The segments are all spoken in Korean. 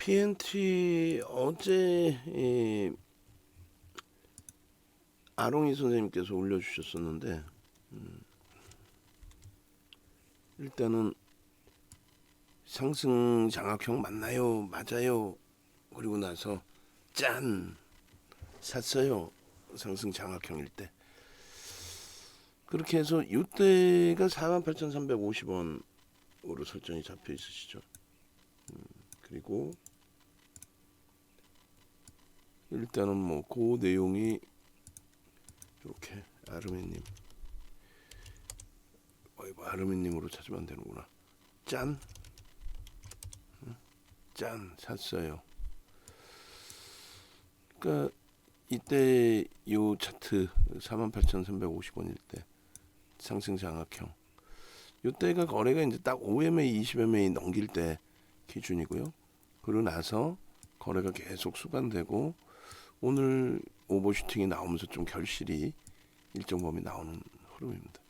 PNT 어제 아롱이 선생님께서 올려주셨었는데 일단은 상승 장악형 맞나요? 맞아요. 그리고 나서 짠 샀어요. 상승 장악형일 때. 그렇게 해서 이때가 48,350원으로 설정이 잡혀 있으시죠. 그리고 일단은 뭐 그 내용이 이렇게 아르메님, 아르메님으로 찾으면 되는구나. 짠, 짠 샀어요. 그러니까 이때 요 차트 48,350원일 때 상승 장악형. 요때가 거래가 이제 딱 5MA, 20MA 넘길 때 기준이고요. 그러고 나서 거래가 계속 수반되고 오늘 오버슈팅이 나오면서 좀 결실이 일정 범위 나오는 흐름입니다.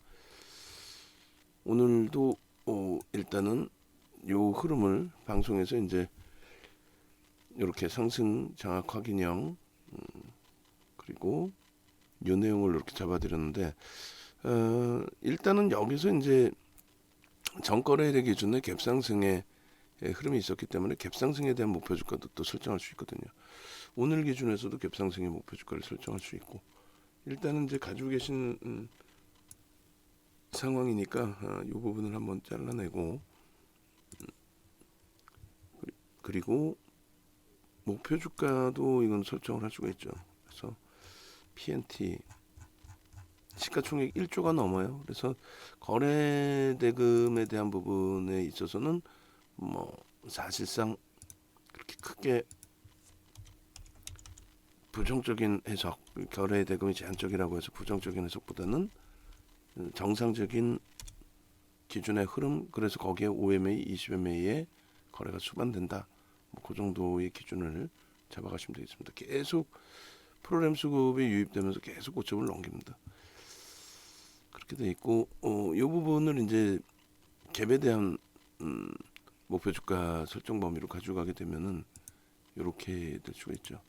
오늘도 일단은 요 흐름을 방송에서 이제 이렇게 상승 장악 확인형 그리고 요 내용을 이렇게 잡아드렸는데 일단은 여기서 이제 전거래일 기준에 갭상승의 흐름이 있었기 때문에 갭상승에 대한 목표 주가도 또 설정할 수 있거든요. 오늘 기준에서도 갭상승의 목표 주가를 설정할 수 있고 일단은 이제 가지고 계신 상황이니까 이 부분을 한번 잘라내고 그리고 목표 주가도 이건 설정을 할 수가 있죠. 그래서 PNT 시가총액 1조가 넘어요. 그래서 거래 대금에 대한 부분에 있어서는 뭐 사실상 그렇게 크게 부정적인 해석, 거래 대금이 제한적이라고 해서 부정적인 해석보다는 정상적인 기준의 흐름, 그래서 거기에 5MA, 20MA의 거래가 수반된다. 뭐 그 정도의 기준을 잡아가시면 되겠습니다. 계속 프로그램 수급이 유입되면서 계속 고점을 넘깁니다. 그렇게 돼 있고, 이 부분을 이제 갭에 대한 목표 주가 설정 범위로 가져가게 되면은 이렇게 될 수가 있죠.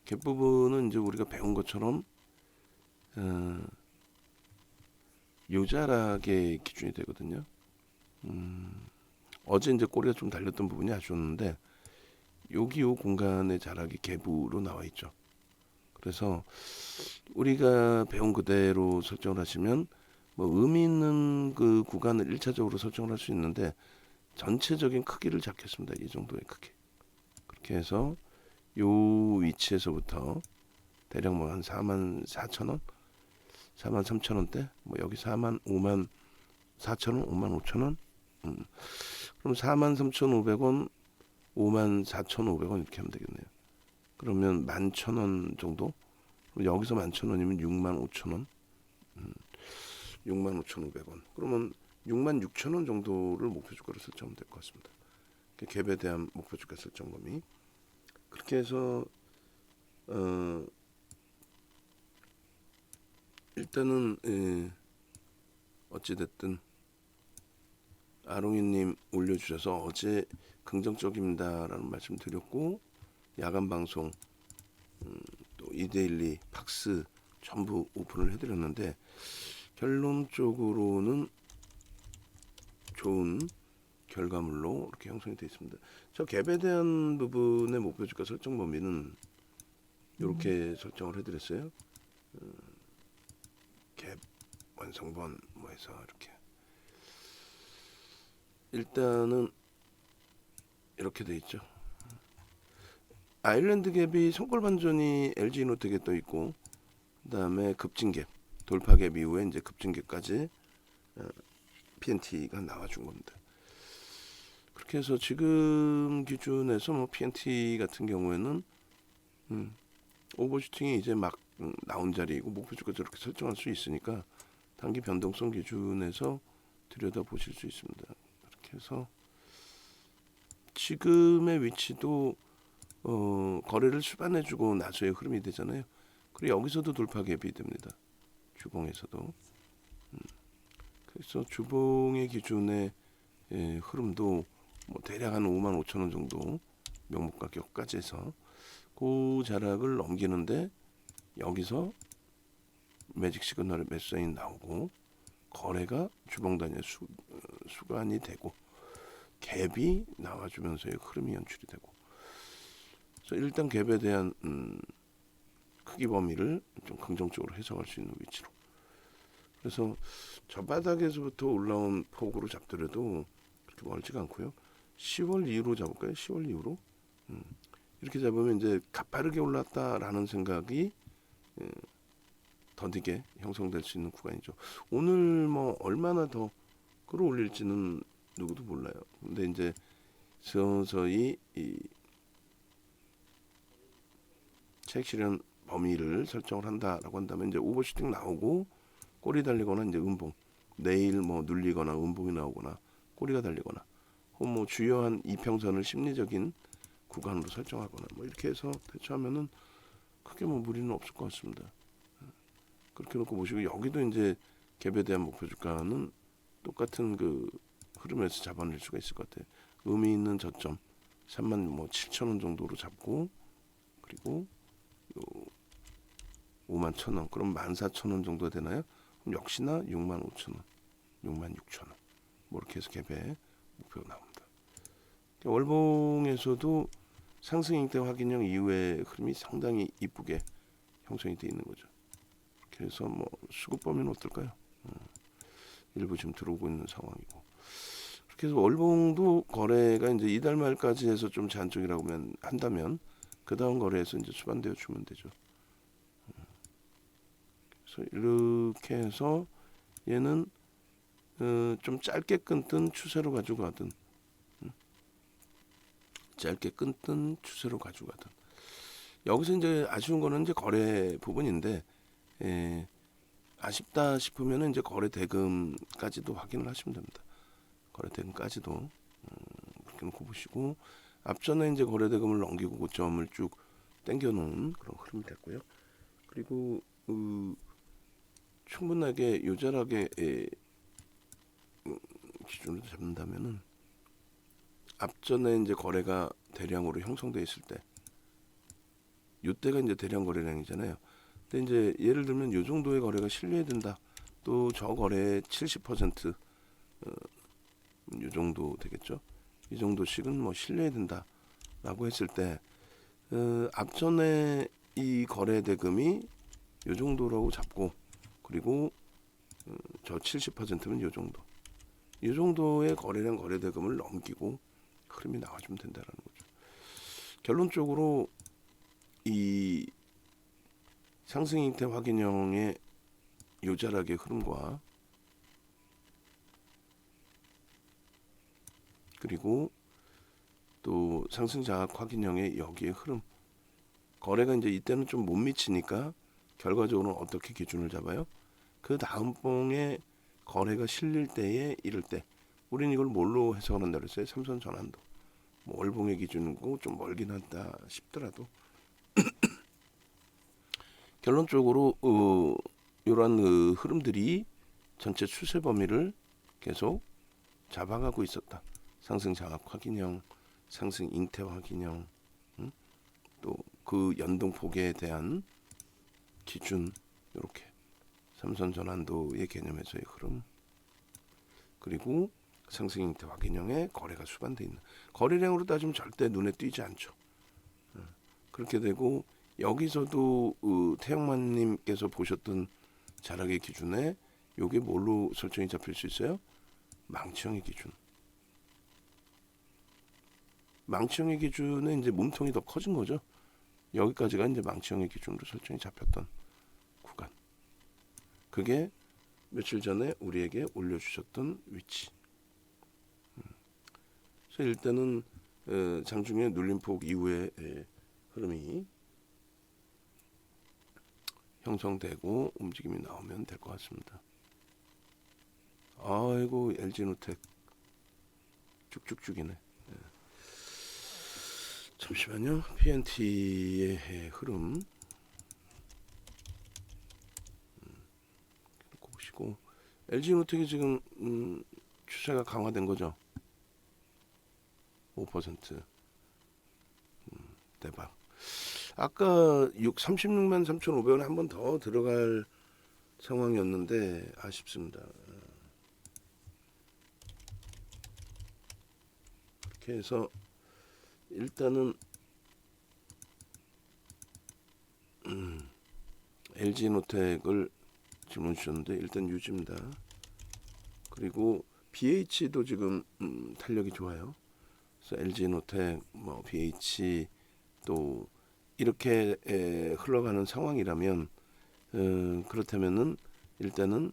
갭 부분은 이제 우리가 배운 것처럼 요자락의 기준이 되거든요. 어제 이제 꼬리가 좀 달렸던 부분이 아쉬웠는데 여기 요 공간의 자락이 갭으로 나와 있죠. 그래서 우리가 배운 그대로 설정을 하시면 뭐 의미 있는 그 구간을 1차적으로 설정을 할 수 있는데 전체적인 크기를 잡겠습니다. 이 정도의 크기. 그렇게 해서 요 위치에서부터 대략 뭐 한 44,000원, 43,000원대, 뭐 여기 5만 4천원, 5만 5천원, 그럼 43,500원, 5만 4,500원 이렇게 하면 되겠네요. 그러면 11,000원 정도? 여기서 11,000원이면 6만 5천원, 6만 5,500원. 그러면 6만 6천원 정도를 목표 주가로 설정하면 될 것 같습니다. 갭에 대한 목표 주가 설정 범위. 그렇게 해서 일단은 어찌됐든 아롱이님 올려주셔서 어제 긍정적입니다라는 말씀 드렸고 야간 방송 또 이데일리 팍스 전부 오픈을 해드렸는데 결론적으로는 좋은 결과물로 이렇게 형성이 되어 있습니다. 저 갭에 대한 부분의 목표 주가 설정 범위는 이렇게 설정을 해드렸어요. 갭 완성본 뭐 해서 이렇게 일단은 이렇게 돼 있죠. 아일랜드 갭이 손골 반전이 LG 노텍에 떠 있고 그다음에 급진 갭 돌파 갭 이후에 이제 급진 갭까지 PNT가 나와준 겁니다. 그렇게 해서 지금 기준에서 뭐 PNT 같은 경우에는 오버슈팅이 이제 막 나온 자리이고 목표 주가 저렇게 설정할 수 있으니까 단기 변동성 기준에서 들여다 보실 수 있습니다. 그렇게 해서 지금의 위치도 거래를 수반해주고 나서의 흐름이 되잖아요. 그리고 여기서도 돌파 갭이 됩니다. 주봉에서도. 그래서 주봉의 기준의 흐름도 뭐 대략 한 5만 5천 원 정도 명목 가격까지 해서 그 자락을 넘기는데 여기서 매직 시그널의 매수 사인이 나오고 거래가 주봉 단위의 수간이 되고 갭이 나와주면서의 흐름이 연출이 되고, 그래서 일단 갭에 대한 크기 범위를 좀 긍정적으로 해석할 수 있는 위치로. 그래서 저 바닥에서부터 올라온 폭으로 잡더라도 그렇게 멀지가 않고요. 10월 이후로 잡을까요? 10월 이후로 이렇게 잡으면 이제 가파르게 올랐다라는 생각이 더디게 형성될 수 있는 구간이죠. 오늘 뭐 얼마나 더 끌어올릴지는 누구도 몰라요. 근데 이제 서서히 이 차익 실현 범위를 설정을 한다라고 한다면 이제 오버슈팅 나오고 꼬리 달리거나 이제 음봉, 내일 뭐 눌리거나 음봉이 나오거나 꼬리가 달리거나 혹은 뭐 주요한 이평선을 심리적인 구간으로 설정하거나 뭐 이렇게 해서 대처하면은 크게 뭐 무리는 없을 것 같습니다. 그렇게 놓고 보시고 여기도 이제 갭에 대한 목표 주가는 똑같은 그 흐름에서 잡아낼 수가 있을 것 같아요. 의미 있는 저점 3만 뭐 7천 원 정도로 잡고 그리고 5만 1천 원, 그럼 14,000원 정도 되나요? 그럼 역시나 6만 5천 원, 6만 6천 원, 뭐 이렇게 해서 갭에 목표가 나옵니다. 월봉에서도 상승 형태 확인형 이후의 흐름이 상당히 이쁘게 형성이 되어 있는 거죠. 그래서 뭐 수급 범위는 어떨까요? 일부 지금 들어오고 있는 상황이고, 그렇게 해서 월봉도 거래가 이제 이달 말까지 해서 좀 잔쪽이라고 한다면 그 다음 거래에서 이제 수반되어 주면 되죠. 그래서 이렇게 해서 얘는 좀 짧게 끊든 추세로 가지고 가든 짧게 끊든 추세로 가지고 가든 여기서 이제 아쉬운 거는 이제 거래 부분인데 아쉽다 싶으면 이제 거래 대금까지도 확인을 하시면 됩니다. 거래 대금까지도 그렇게 놓고 보시고 앞전에 이제 거래 대금을 넘기고 고점을 쭉 당겨 놓은 그런 흐름이 됐고요. 그리고 충분하게 요절하게 기준으로 잡는다면은 앞전에 이제 거래가 대량으로 형성돼 있을 때 이때가 이제 대량 거래량이잖아요. 근데 이제 예를 들면 요 정도의 거래가 실려야 된다. 또 저 거래의 70% 요 정도 되겠죠. 이 정도씩은 뭐 실려야 된다라고 했을 때 앞전에 이 거래 대금이 요 정도라고 잡고 그리고 저 70%는 요 정도. 이 정도의 거래량 거래 대금을 넘기고 흐름이 나와주면 된다라는 거죠. 결론적으로 이 상승 형태 확인형의 요자락의 흐름과 그리고 또 상승 장악 확인형의 여기의 흐름, 거래가 이제 이때는 좀 못 미치니까 결과적으로는 어떻게 기준을 잡아요? 그 다음 봉에 거래가 실릴 때에 이럴 때 우리는 이걸 뭘로 해석을 한다 그랬어요? 삼선 전환도. 뭐 월봉의 기준이고 좀 멀긴 한다 싶더라도 결론적으로 이러한 흐름들이 전체 추세 범위를 계속 잡아가고 있었다. 상승 장악 확인형, 상승 잉태 확인형, 또 그 연동 폭에 대한 기준, 이렇게 삼선 전환도의 개념에서의 흐름, 그리고 상승 잉태 확인형의 거래가 수반돼 있는 거래량으로 따지면 절대 눈에 띄지 않죠. 그렇게 되고 여기서도 태영만님께서 보셨던 자락의 기준에 요게 뭘로 설정이 잡힐 수 있어요? 망치형의 기준. 망치형의 기준은 이제 몸통이 더 커진 거죠. 여기까지가 이제 망치형의 기준으로 설정이 잡혔던 구간. 그게 며칠 전에 우리에게 올려주셨던 위치. 그래서 일단은 장중에 눌림폭 이후에 흐름이 형성되고 움직임이 나오면 될 것 같습니다. 아이고 LG노텍 쭉쭉쭉이네. 잠시만요. PNT의 흐름 놓고 보시고 LG노텍이 지금 추세가 강화된 거죠. 5%. 대박. 아까 36만 3,500원 한 번 더 들어갈 상황이었는데 아쉽습니다. 이렇게 해서 일단은 LG노텍을 질문 주셨는데 일단 유지입니다. 그리고 BH도 지금 탄력이 좋아요. 그래서 LG노텍, 뭐 BH 또 이렇게 흘러가는 상황이라면 그렇다면은 일단은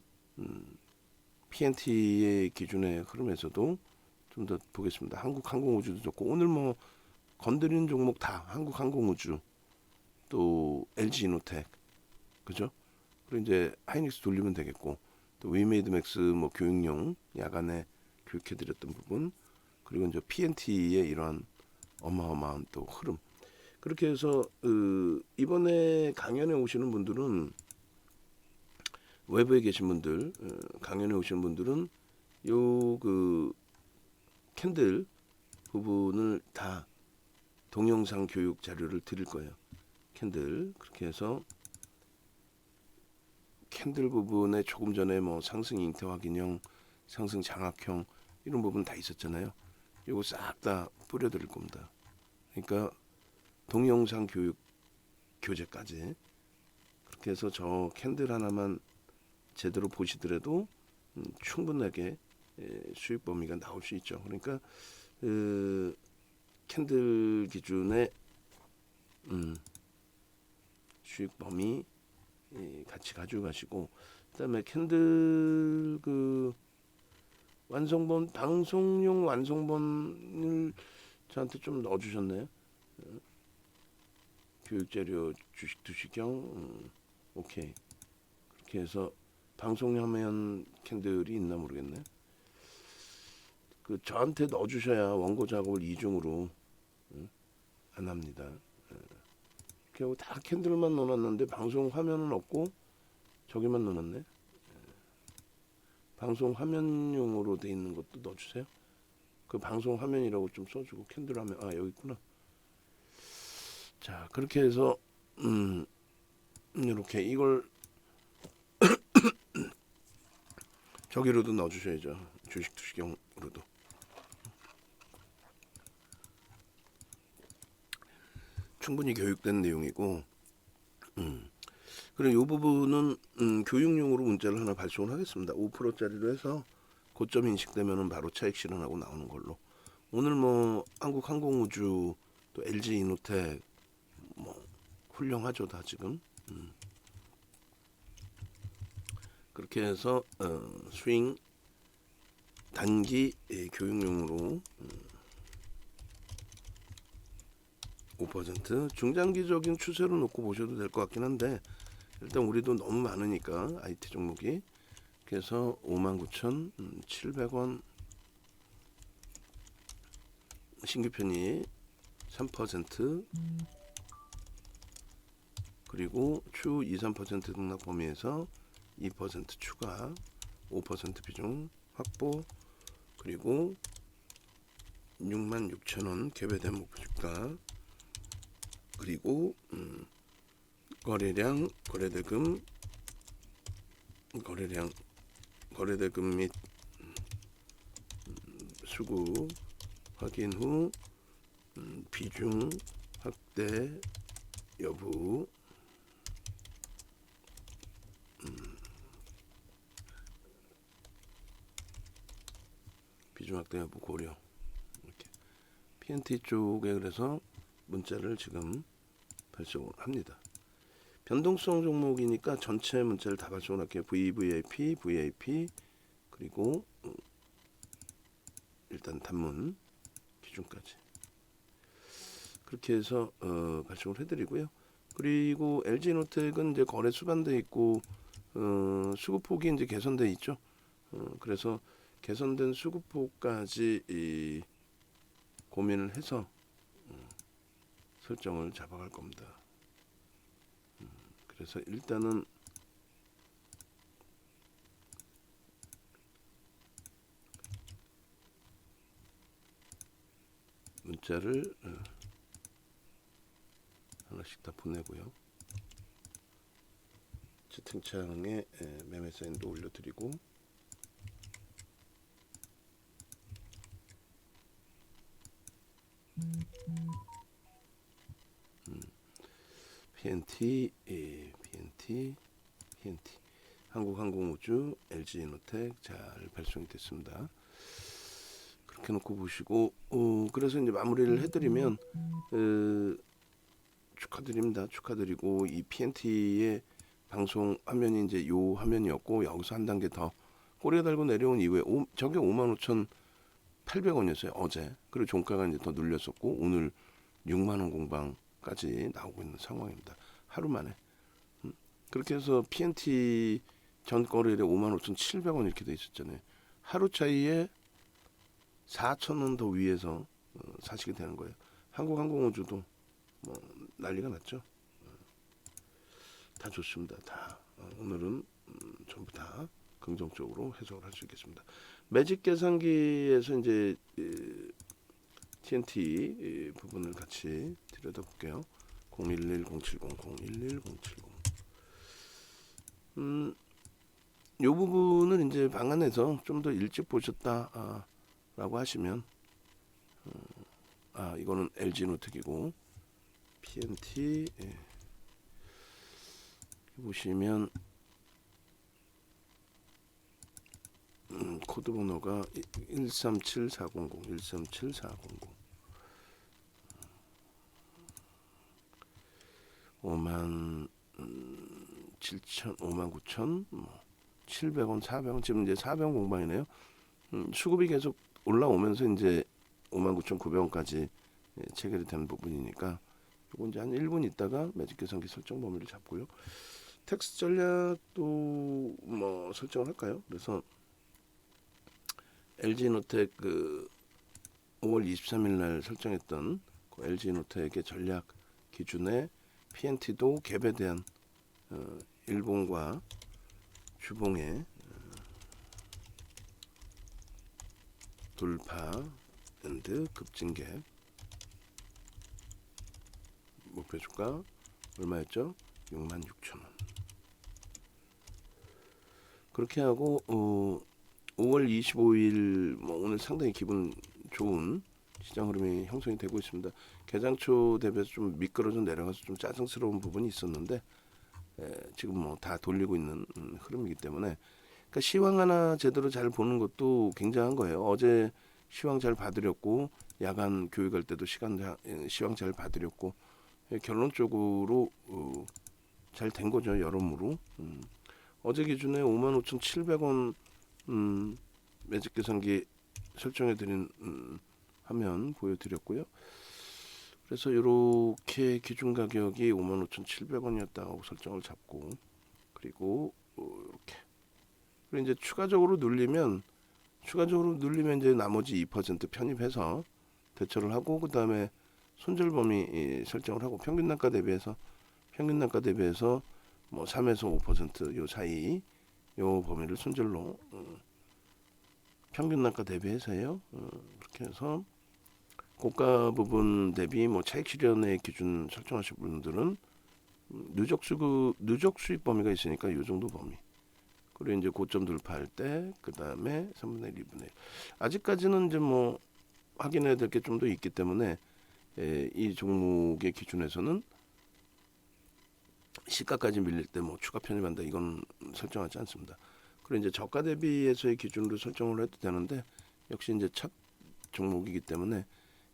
PNT의 기준의 흐름에서도 좀 더 보겠습니다. 한국항공우주도 좋고 오늘 뭐 건드리는 종목 다 한국항공우주 또 LG노텍 그죠? 그리고 이제 하이닉스 돌리면 되겠고 또 위메이드맥스 뭐 교육용 야간에 교육해드렸던 부분 그리고 이제 PNT의 이러한 어마어마한 또 흐름 그렇게 해서 이번에 강연에 오시는 분들은 외부에 계신 분들 강연에 오시는 분들은 요 그 캔들 부분을 다 동영상 교육 자료를 드릴 거예요. 캔들 그렇게 해서 캔들 부분에 조금 전에 뭐 상승 잉태 확인형, 상승 장악형 이런 부분 다 있었잖아요. 이거 싹 다 뿌려드릴 겁니다. 그러니까 동영상 교육 교재까지 그렇게 해서 저 캔들 하나만 제대로 보시더라도 충분하게 수익 범위가 나올 수 있죠. 그러니까 캔들 기준의 수익 범위 같이 가져가시고 그다음에 캔들 그 완성본 방송용 완성본을 저한테 좀 넣어주셨네요. 교육자료 주식 투시경 오케이 그렇게 해서 방송화면 캔들이 있나 모르겠네. 그 저한테 넣어주셔야 원고 작업을 이중으로 안 합니다. 이렇게 다 캔들만 넣어놨는데 방송 화면은 없고 저기만 넣어놨네. 방송 화면용으로 돼 있는 것도 넣어주세요. 그 방송 화면이라고 좀 써주고 캔들 화면 여기 있구나. 자 그렇게 해서 이렇게 이걸 저기로도 넣어주셔야죠. 주식 투시경으로도. 충분히 교육된 내용이고 그리고 이 부분은 교육용으로 문자를 하나 발송을 하겠습니다. 5%짜리로 해서 고점 인식되면은 바로 차익 실현하고 나오는 걸로. 오늘 뭐 한국항공우주 또 LG이노텍 뭐 훌륭하죠 다 지금. 그렇게 해서 스윙 단기 교육용으로 5% 중장기적인 추세로 놓고 보셔도 될 것 같긴 한데 일단 우리도 너무 많으니까 IT 종목이 그래서 59,700원 신규 편입 3% 그리고 추 2, 3% 등락 범위에서 2% 추가 5% 비중 확보 그리고 66,000원 개별된 목표 주가 그리고 거래량 거래대금 및 수급 확인 후 비중 확대 여부 비중 확대 여부 고려 이렇게 PNT 쪽에 그래서 문자를 지금 발송을 합니다. 변동성 종목이니까 전체 문자를 다 발송을 할게요. VVIP 그리고 일단 단문 기준까지 그렇게 해서 발송을 해드리고요. 그리고 LG노텍은 이제 거래 수반돼 있고 수급폭이 이제 개선돼 있죠. 그래서 개선된 수급폭까지 고민을 해서 설정을 잡아갈 겁니다. 그래서 일단은 문자를 번씩 다 보내고요. 채팅창에 매매 사인도 올려드리고 PNT, 한국항공우주, LG에너텍 잘 발송이 됐습니다. 그렇게 놓고 보시고 그래서 이제 마무리를 해드리면 축하드립니다. 축하드리고 이 PNT의 방송 화면이 이제 요 화면이었고 여기서 한 단계 더 꼬리에 달고 내려온 이후에 저게 55,800원이었어요 어제. 그리고 종가가 이제 더 눌렸었고 오늘 6만원 공방까지 나오고 있는 상황입니다. 하루 만에. 그렇게 해서 PNT 전 거래일에 55,700원 이렇게 돼 있었잖아요. 하루 차이에 4,000원 더 위에서 사시게 되는 거예요. 한국항공우주도 뭐 난리가 났죠. 다 좋습니다. 다 오늘은 전부 다 긍정적으로 해석을 할 수 있겠습니다. 매직 계산기에서 이제 TNT 부분을 같이 들여다볼게요. 011-070 이 부분을 이제 방안에서 좀 더 일찍 보셨다라고 하시면 이거는 LG노텍이고 PNT 보시면 코드 번호가 137400 5만 7천 5만 9천 700원 400원 지금 이제 400원 공방이네요. 수급이 계속 올라오면서 이제 59,900원까지 체결이 되는 부분이니까 이건 이제 한 1분 있다가 매직 계산기 설정 범위를 잡고요. 텍스트 전략도 뭐 설정을 할까요? 그래서 LG노텍 그 5월 23일 날 설정했던 그 LG노텍의 전략 기준에 PNT도 갭에 대한 일봉과 주봉의 돌파 앤드 급증갭 목표 주가 얼마였죠? 66,000원. 그렇게 하고 5월 25일 뭐 오늘 상당히 기분 좋은 시장 흐름이 형성이 되고 있습니다. 개장초 대비해서 좀 미끄러져 내려가서 좀 짜증스러운 부분이 있었는데 지금 뭐 다 돌리고 있는 흐름이기 때문에 그러니까 시황 하나 제대로 잘 보는 것도 굉장한 거예요. 어제 시황 잘 봐드렸고 야간 교육할 때도 시황 잘 봐드렸고 결론적으로 잘 된 거죠. 여러모로 어제 기준에 55,700원 매직 계산기 설정해 드린 화면 보여드렸고요. 그래서 이렇게 기준 가격이 55,700원이었다고 설정을 잡고 그리고 이렇게 그리고 이제 추가적으로 눌리면 이제 나머지 2% 편입해서 대처를 하고 그 다음에 손절 범위 설정을 하고 평균 단가 대비해서 뭐 3에서 5% 사이 요 범위를 손절로 평균 단가 대비해서요. 그렇게 해서 고가 부분 대비 뭐 차익 실현의 기준 설정하실 분들은 누적 수익 범위가 있으니까 이 정도 범위. 그리고 이제 고점 돌파할 때 그 다음에 3분의 1, 2분의 1. 아직까지는 이제 뭐 확인해야 될 게 좀 더 있기 때문에 이 종목의 기준에서는 시가까지 밀릴 때 뭐 추가 편입한다 이건 설정하지 않습니다. 그리고 이제 저가 대비해서의 기준으로 설정을 해도 되는데 역시 이제 첫 종목이기 때문에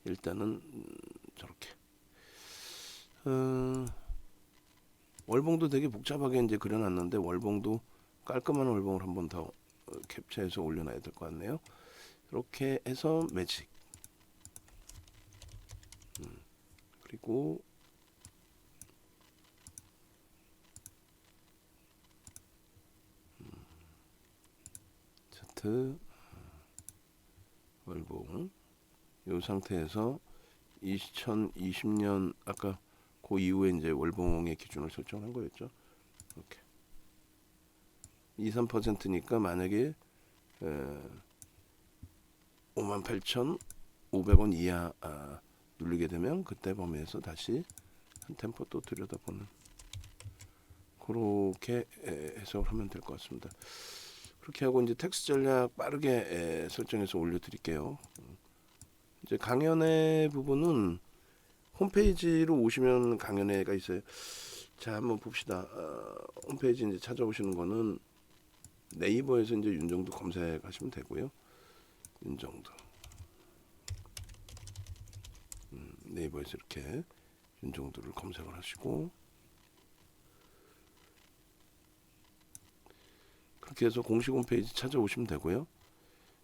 일단은 저렇게 월봉도 되게 복잡하게 이제 그려놨는데 월봉도 깔끔한 월봉을 한번 더 캡처해서 올려놔야 될 것 같네요. 이렇게 해서 매직 그리고 차트 월봉 이 상태에서 2020년 아까 그 이후에 이제 월봉의 기준을 설정한 거였죠. 이렇게 2~3%니까 만약에 58,500원 이하 누르게 되면 그때 범위에서 다시 한 템포 또 들여다보는 그렇게 해석을 하면 될 것 같습니다. 그렇게 하고 이제 텍스트 전략 빠르게 설정해서 올려드릴게요. 이제 강연회 부분은 홈페이지로 오시면 강연회가 있어요. 자, 한번 봅시다. 홈페이지 이제 찾아오시는 거는 네이버에서 이제 윤정도 검색하시면 되고요. 윤정도. 네이버에서 이렇게 윤정도를 검색을 하시고 그렇게 해서 공식 홈페이지 찾아오시면 되고요.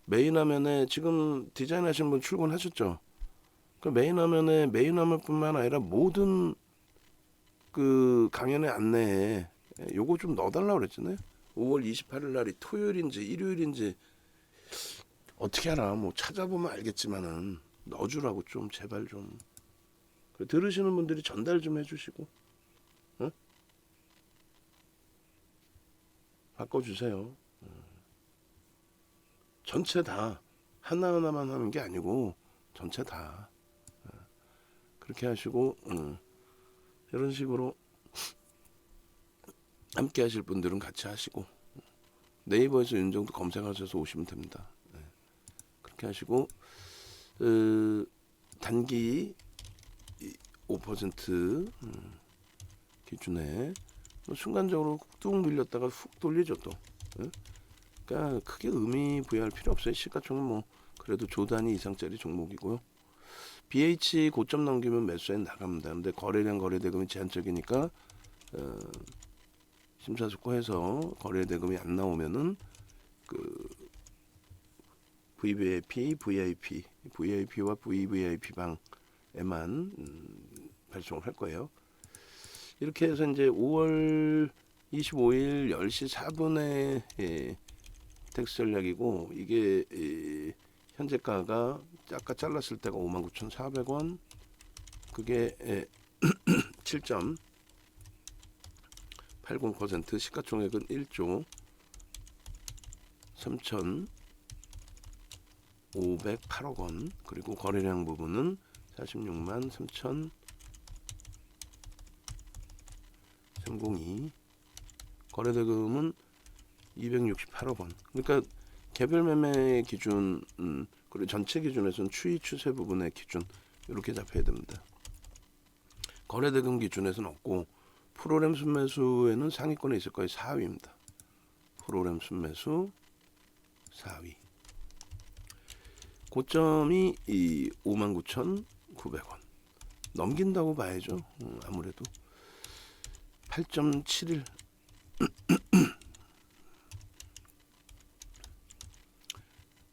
메인 화면에 지금 디자인 하시는 분 출근하셨죠? 그 메인 화면뿐만 아니라 모든 그 강연의 안내에 요거 좀 넣어달라고 그랬잖아요. 5월 28일 날이 토요일인지 일요일인지 어떻게 알아? 뭐 찾아보면 알겠지만은 넣어주라고 좀 제발 좀 들으시는 분들이 전달 좀 해주시고 응? 바꿔주세요. 전체 다 하나하나만 하는 게 아니고 전체 다 그렇게 하시고 이런 식으로 함께 하실 분들은 같이 하시고 네이버에서 윤정도 검색하셔서 오시면 됩니다. 그렇게 하시고 단기 5% 기준에 순간적으로 뚝 밀렸다가 훅 돌리죠 또. 그러니까 크게 의미 부여할 필요 없어요. 시가총은 뭐 그래도 조단위 이상짜리 종목이고요. BH 고점 넘기면 매수에 나갑니다. 근데 거래량 거래대금이 제한적이니까 심사숙고해서 거래대금이 안 나오면은 그 VVIP, VIP와 VVIP 방에만 발송을 할 거예요. 이렇게 해서 이제 5월 25일 10시 4분에 텍스 전략이고 이게 현재가가 아까 잘랐을 때가 59,400원 그게 7.80% 시가총액은 1조 3,508억 원 그리고 거래량 부분은 46만 3,302 거래대금은 268억 원 그러니까 개별 매매 기준 그리고 전체 기준에서는 추이 추세 부분의 기준 이렇게 잡혀야 됩니다. 거래대금 기준에서는 없고 프로그램 순매수에는 상위권에 있을 거예요. 4위입니다. 프로그램 순매수 4위. 고점이 59,900원. 넘긴다고 봐야죠. 아무래도 8.71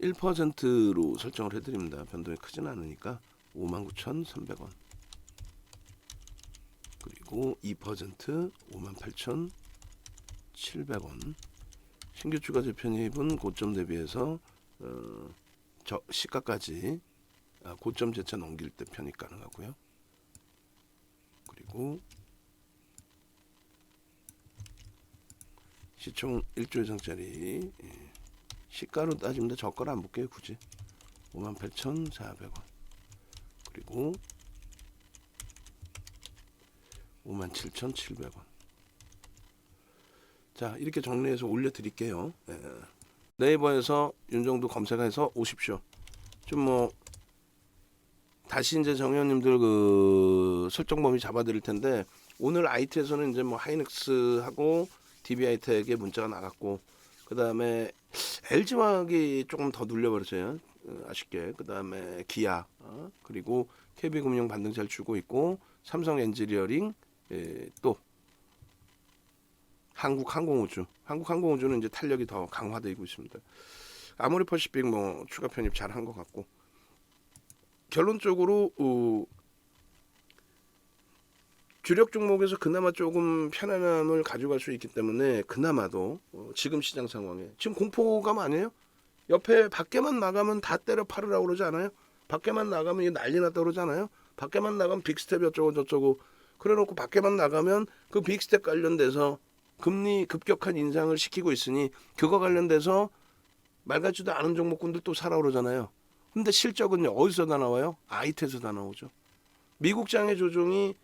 1%로 설정을 해드립니다. 변동이 크진 않으니까 59,300원 그리고 2% 58,700원 신규 추가 재편입은 고점 대비해서 저 시가까지 고점 재차 넘길 때 편입 가능하고요. 그리고 시총 1조 이상짜리 시가로 따지면 저가를 안 볼게요. 굳이 58,400원 그리고 57,700원 자 이렇게 정리해서 올려드릴게요. 네이버에서 윤정도 검색해서 오십시오. 좀 뭐 다시 이제 정의원님들 그 설정 범위 잡아드릴 텐데 오늘 IT에서는 이제 뭐 하이닉스하고 DB하이텍에 문자가 나갔고 그 다음에 LG화학이 조금 더 눌려버렸어요. 아쉽게. 그 다음에 기아 그리고 KB금융 반등 잘 주고 있고 삼성 엔지니어링 또 한국항공우주는 이제 탄력이 더 강화되고 있습니다. 아모리퍼시픽 뭐 추가 편입 잘한 것 같고 결론적으로 주력 종목에서 그나마 조금 편안함을 가져갈 수 있기 때문에 그나마도 지금 시장 상황에 지금 공포감 아니에요? 옆에 밖에만 나가면 다 때려 팔으라고 그러지 않아요? 밖에만 나가면 난리 났다 그러지 않아요? 밖에만 나가면 빅스텝 어쩌고 저쩌고 그래놓고 밖에만 나가면 그 빅스텝 관련돼서 금리 급격한 인상을 시키고 있으니 그거 관련돼서 말 같지도 않은 종목군들 또 사라 그러잖아요. 근데 실적은요 어디서 다 나와요? 아이트에서 다 나오죠. 미국 장의 조종이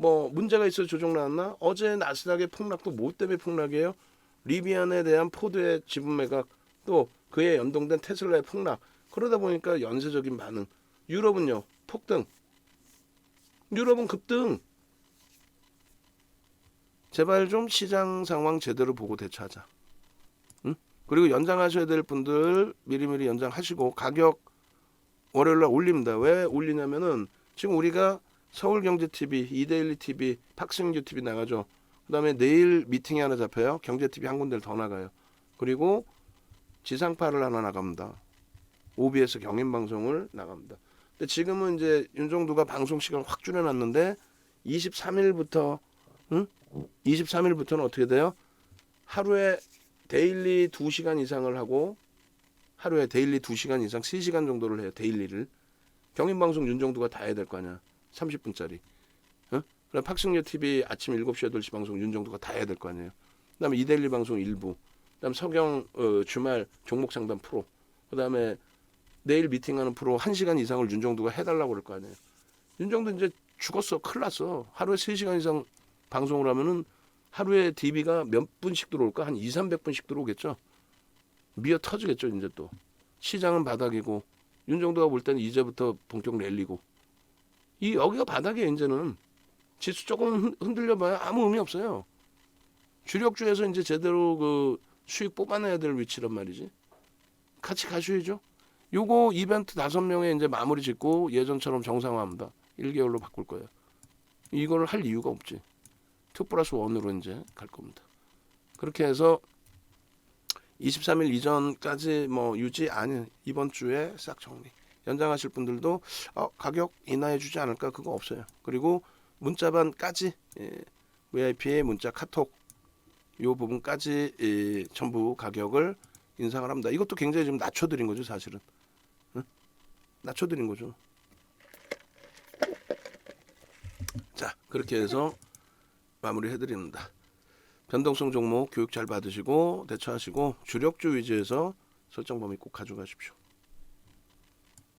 뭐 문제가 있어 조정 나왔나? 어제 나스닥의 폭락도 뭐 때문에 폭락이에요? 리비안에 대한 포드의 지분 매각, 또 그에 연동된 테슬라의 폭락. 그러다 보니까 연쇄적인 반응. 유럽은요 폭등. 유럽은 급등. 제발 좀 시장 상황 제대로 보고 대처하자. 응? 그리고 연장하셔야 될 분들 미리미리 연장하시고 가격 월요일날 올립니다. 왜 올리냐면은 지금 우리가 서울경제TV, 이데일리TV, 팍스뉴TV 나가죠. 그다음에 내일 미팅이 하나 잡혀요. 경제TV 한 군데를 더 나가요. 그리고 지상파를 하나 나갑니다. OBS 경인방송을 나갑니다. 근데 지금은 이제 윤정두가 방송 시간 확 줄여놨는데 23일부터 23일부터는 어떻게 돼요? 하루에 데일리 2시간 이상을 하고 하루에 데일리 2시간 이상 3시간 정도를 해요. 데일리를. 경인방송 윤정두가 다 해야 될 거 아니야. 30분짜리. 그럼 팍승려 TV 아침 7시 8시 방송 윤정두가 다 해야 될 거 아니에요. 그다음에 이데일리 방송 일부. 그다음 서경 주말 종목 상담 프로. 그다음에 내일 미팅하는 프로 1시간 이상을 윤정두가 해달라고 그럴 거 아니에요. 윤정두 이제 죽었어. 큰일 났어. 하루에 3시간 이상 방송을 하면은 하루에 DB가 몇 분씩 들어올까? 한 200~300분씩 들어오겠죠. 미어 터지겠죠. 이제 또. 시장은 바닥이고 윤정두가 볼 때는 이제부터 본격 랠리고. 이 여기가 바닥이에요. 이제는. 지수 조금 흔들려봐야 아무 의미 없어요. 주력주에서 이제 제대로 그 수익 뽑아내야 될 위치란 말이지. 같이 가셔야죠. 요거 이벤트 5명에 이제 마무리 짓고 예전처럼 정상화합니다. 1개월로 바꿀 거예요. 이걸 할 이유가 없지. 2+1으로 이제 갈 겁니다. 그렇게 해서 23일 이전까지 뭐 유지 아니 이번 주에 싹 정리. 연장하실 분들도 가격 인하해 주지 않을까 그거 없어요. 그리고 문자반까지 VIP의 문자 카톡 요 부분까지 전부 가격을 인상을 합니다. 이것도 굉장히 좀 낮춰드린 거죠 사실은. 응? 낮춰드린 거죠. 자 그렇게 해서 마무리해드립니다. 변동성 종목 교육 잘 받으시고 대처하시고 주력주 위주에서 설정 범위 꼭 가져가십시오.